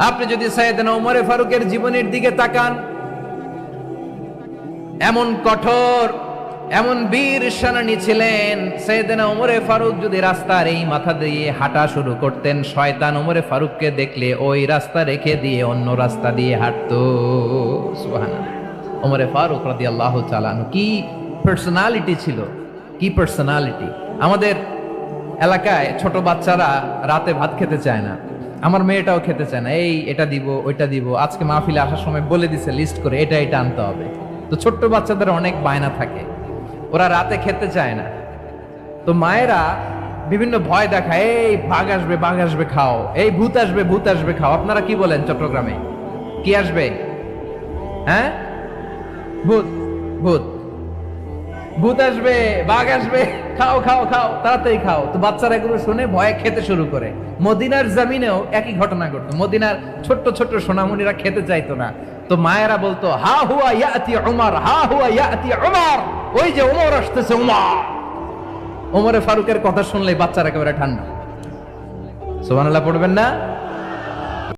আপনি যদি সাইয়েদনা ওমরে ফারুকের জীবনের দিকে তাকান, এমন কঠোর, এমন বীর সেনানী ছিলেন। সাইয়েদনা ওমরে ফারুক যদি রাস্তার এই মাথা দিয়ে হাঁটা শুরু করতেন, শয়তান ওমরে ফারুককে দেখলে ওই রাস্তা রেখে দিয়ে অন্য রাস্তা দিয়ে হাঁটতো। সুবহানাল্লাহ। ওমরে ফারুক রাদিয়াল্লাহু তাআলা আনহু কি পার্সোনালিটি ছিল, কি পার্সোনালিটি। আমাদের এলাকায় ছোট বাচ্চারা রাতে ভাত খেতে চায় না, আমার মেয়েটাও খেতে চায় না। এই এটা দিব, ওইটা দিব, আজকে মাহফিলে আসার সময় বলে দিছে লিস্ট করে এটা এটা আনতে হবে। তো ছোট্ট বাচ্চাদের অনেক বায়না থাকে, ওরা রাতে খেতে চায় না। তো মায়েরা বিভিন্ন ভয় দেখায়, এই বাঘ আসবে খাও, এই ভূত আসবে খাও। আপনারা কি বলেন চট্টগ্রামে? কি আসবে? হ্যাঁ, ভূত ভূত ভূত আসবে, বাঘ আসবে, খাও খাও খাও, তাড়াতাড়ি খাও। তো বাচ্চারা এগুলো শুনে ভয়ে খেতে শুরু করে। মদিনার জমিনেও একই ঘটনা ঘটতো। মদিনার ছোট্ট ছোট্ট সোনামণিরা খেতে চাইতো না। তো মায়েরা বলতো, হা হুয়া ইয়াতি উমর, হা হুয়া ইয়াতি উমর, ওই যে ওমর আসতেছে, উমর। ওমরে ফারুকের কথা শুনলে বাচ্চারা একেবারে ঠান্ডা। সুবহানাল্লাহ পড়বেন না?